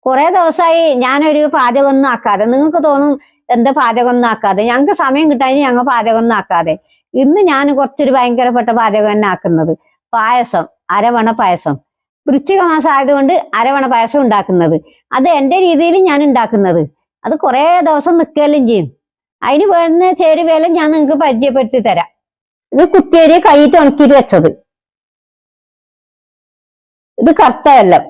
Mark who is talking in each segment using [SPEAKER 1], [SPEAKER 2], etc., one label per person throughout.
[SPEAKER 1] കുറെ ദിവസമായി ഞാനൊരു പാചകമൊന്നും ആക്കാതെ. നിങ്ങൾക്ക് തോന്നും എന്താ പാചകമൊന്നും ആക്കാതെ. ഞങ്ങൾക്ക് സമയം കിട്ടാൻ ഞങ്ങൾ പാചകമൊന്നും ആക്കാതെ. ഇന്ന് ഞാൻ കുറച്ചൊരു ഭയങ്കരപ്പെട്ട പാചകം തന്നെ ആക്കുന്നത്. പായസം, അരവണ പായസം. വൃശ്ചിക മാസം ആയതുകൊണ്ട് അരവണ പായസം ഉണ്ടാക്കുന്നത്. അത് എൻ്റെ രീതിയിൽ ഞാൻ ഉണ്ടാക്കുന്നത്. അത് കുറെ ദിവസം നിൽക്കുകയെല്ലാം ചെയ്യും. അതിന് വേണ്ട ചേരുവയെല്ലാം ഞാൻ നിങ്ങൾക്ക് പരിചയപ്പെടുത്തി തരാം. ഇത് കുത്തിയരി കൈയിട്ട് ഉണക്കിയിട്ട് വെച്ചത്. ഇത് കറുത്ത വെല്ലം.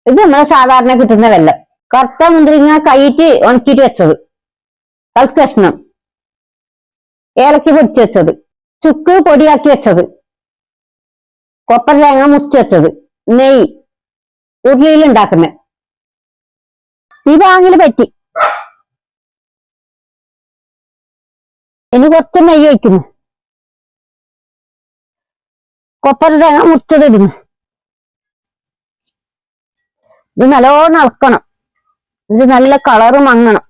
[SPEAKER 1] ഇത് നമ്മളെ സാധാരണ കിട്ടുന്ന വെല്ലം. കറുത്ത മുന്തിരിങ്ങ കൈയിട്ട് ഉണക്കിയിട്ട് വെച്ചത്. കൽക്കഷ്ണം, ഏലക്കി പൊടിച്ചു വെച്ചത്, ചുക്ക് പൊടിയാക്കി വെച്ചത്, കൊപ്പര തേങ്ങ മുറിച്ച് വെച്ചത്, നെയ്യ് ഉരുളിയിൽ ഉണ്ടാക്കുന്നത്. ഈ വാങ്ങില് പറ്റി. ഇനി കുറച്ച് നെയ്യ് ഒഴിക്കുന്നു. കൊപ്പര തേങ്ങ മുറിച്ചത് ഇടുന്നു. ഇത് നല്ലോണം ഇളക്കണം. ഇത് നല്ല കളറ് മങ്ങണം.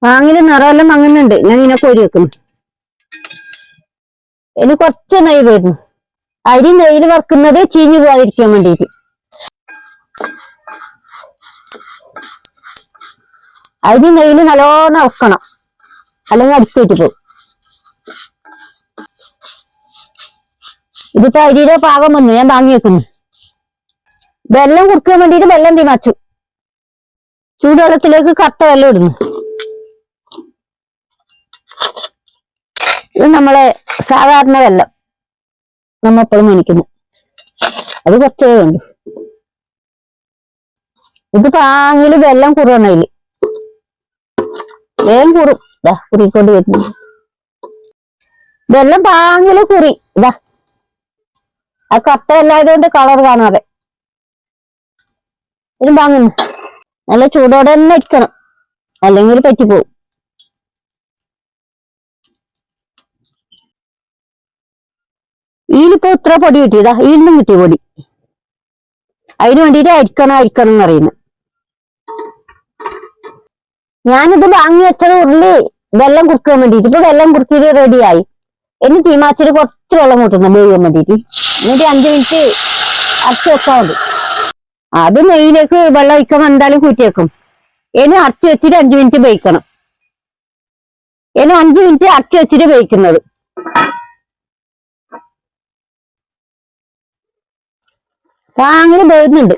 [SPEAKER 1] വാങ്ങില് നിറമെല്ലാം മങ്ങുന്നുണ്ട്. ഞാൻ ഇങ്ങനെ കോരി വെക്കുന്നു. ഇനി കുറച്ച് നെയ്യ് വരുന്നു. അരി നെയ്യിൽ വറുക്കുന്നത് ചീഞ്ഞു പോകാതിരിക്കാൻ വേണ്ടിയിട്ട്. അരി നെയ്യിൽ നല്ലോണം ഇളക്കണം, അല്ലെങ്കിൽ അടിച്ചേറ്റ് പോകും. ഇതിപ്പോ അരിയുടെ പാകം വന്നു. ഞാൻ വാങ്ങി വെക്കുന്നു. വെള്ളം കുടിക്കാൻ വേണ്ടിയിട്ട് വെള്ളം തീമാച്ചു. ചൂടുവെള്ളത്തിലേക്ക് കട്ട വെള്ളം ഇടുന്നു. ഇത് നമ്മളെ സാധാരണ വെള്ളം നമ്മെപ്പോഴും മേടിക്കുന്നു. അത് കുറച്ചേ ഉണ്ട്. ഇത് പാങ്ങില് വെള്ളം കുറവണയില് വേഗം കുറും. ഇതാ കുറിക്കൊണ്ട് വരുന്നു. വെള്ളം പാങ്ങില് കുറി. ഇതാ ആ കട്ട എല്ലായതുകൊണ്ട് കളർ കാണാതെ. ഇത് വാങ്ങുന്നു. നല്ല ചൂടോടെ തന്നെ ഇരിക്കണം, അല്ലെങ്കിൽ പറ്റിപ്പോവും. ഈലിപ്പോ ഇത്ര പൊടി കിട്ടിയതാ. ഈലിനും കിട്ടിയ പൊടി. അതിന് വേണ്ടിയിട്ട് അരിക്കണം എന്നറിയുന്നു. ഞാനിത് വാങ്ങി വെച്ചത് ഉരുളി വെള്ളം കുറുക്കാൻ വേണ്ടിയിട്ട്. ഇപ്പൊ വെള്ളം കുറുക്കിയത് റെഡിയായി. ഇനി തീമാച്ചിട്ട് കുറച്ച് വെള്ളം കൂട്ടുന്നു വേവാൻ വേണ്ടിയിട്ട്. എന്നിട്ട് 5 മിനിറ്റ് അരച്ച് വെച്ചാൽ മതി. അത് നെയ്യിലേക്ക് വെള്ളം ഒഴിക്കുമ്പോൾ എന്തായാലും കൂട്ടി വെക്കും. ഇനി അരച്ച് വെച്ചിട്ട് 5 മിനിറ്റ് വേവിക്കണം. ഇനി 5 മിനിറ്റ് അരച്ച് വെച്ചിട്ട് വേവിക്കുന്നത്. പാങ്ങില് വേവുന്നുണ്ട്.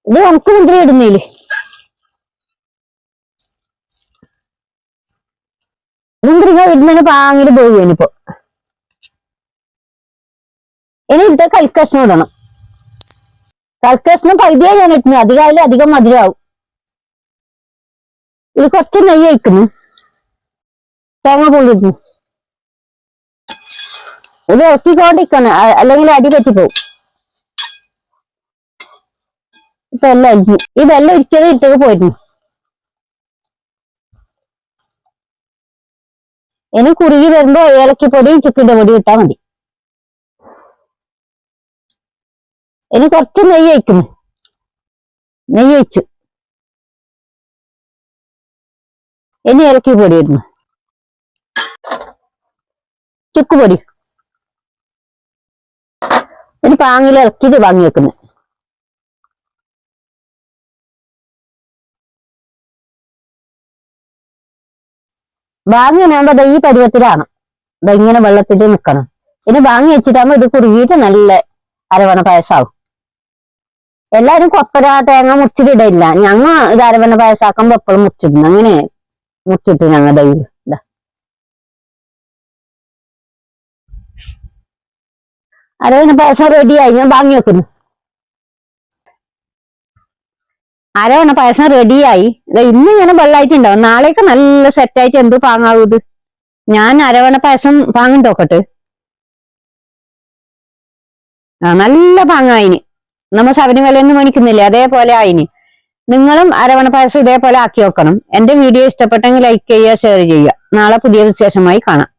[SPEAKER 1] ഇത് ഉണക്ക് മുന്തിരി ഇടുന്നില്ലേ. മുന്തിരിങ്ങ ഇടുന്നതിന് പാങ്ങില് വേവിനിപ്പോ. ഇനി ഇവിടുത്തെ കൽക്കഷ്ണം ഇടണം. കൽക്കഷ്ണം പകുതിയായി ഞാൻ ഇട്ടുന്നു. അധികം അധികം മധുരമാവും. ഇത് കുറച്ച് നെയ്യ് ഒഴിക്കുന്നു. തേങ്ങ പൊള്ളിടുന്നു. ഇത് ഇറക്കിക്കൊണ്ടിരിക്കണം, അല്ലെങ്കിൽ അടി പറ്റിപ്പോവും. ഇപ്പൊ എല്ലാം അരിഞ്ഞു. ഈ വെള്ളം ഒരിക്കലും ഇട്ടൊക്കെ പോയിരുന്നു. ഇനി കുറുകി വരുമ്പോ ഏലക്കപ്പൊടിയും ചുക്കിന്റെ പൊടി ഇട്ടാൽ മതി. ഇനി കുറച്ച് നെയ്യ് ഒഴിക്കുന്നു. നെയ്യ് ഒഴിച്ചു. ഇനി ഏലക്കപ്പൊടി ഇടുന്നു. ചുക്കുപൊടി. ഇനി പാങ്ങിൽ ഇറക്കിയിട്ട് വാങ്ങി വെക്കുന്നു. വാങ്ങിയാകുമ്പോ ഈ പരുവത്തിലാണ്. ഇങ്ങനെ വെള്ളത്തിട്ട് നിക്കണം. ഇനി വാങ്ങി വെച്ചിട്ടാകുമ്പോ ഇത് കുറുകിയിട്ട് നല്ല അരവണ പായസാവും. എല്ലാരും കൊപ്പര തേങ്ങ മുറിച്ചിട്ടിടയില്ല. ഞങ്ങ ഇത് അരവണ പായസാക്കുമ്പോ എപ്പോഴും മുറിച്ചിടുന്നു. അങ്ങനെ മുറിച്ചിട്ടു ഞങ്ങൾ ഡെയിലി. അരവണ പായസം റെഡിയായി. ഞാൻ വാങ്ങി വെക്കുന്നു. അരവണ പായസം റെഡിയായി. ഇന്ന് ഇങ്ങനെ വെള്ളമായിട്ടുണ്ടാവും. നാളെയൊക്കെ നല്ല സെറ്റായിട്ട് എന്ത് പാങ്ങാവൂ ഇത്. ഞാൻ അരവണ പായസം പാങ്ങി നോക്കട്ടെ. നല്ല പാങ്ങായിന്. നമ്മ ശബരിമലയൊന്നും മേടിക്കുന്നില്ലേ, അതേപോലെ ആയിന്. നിങ്ങളും അരവണ പായസം ഇതേപോലെ ആക്കി വെക്കണം. എന്റെ വീഡിയോ ഇഷ്ടപ്പെട്ടെങ്കിൽ ലൈക്ക് ചെയ്യുക, ഷെയർ ചെയ്യുക. നാളെ പുതിയ വിശേഷമായി കാണാം.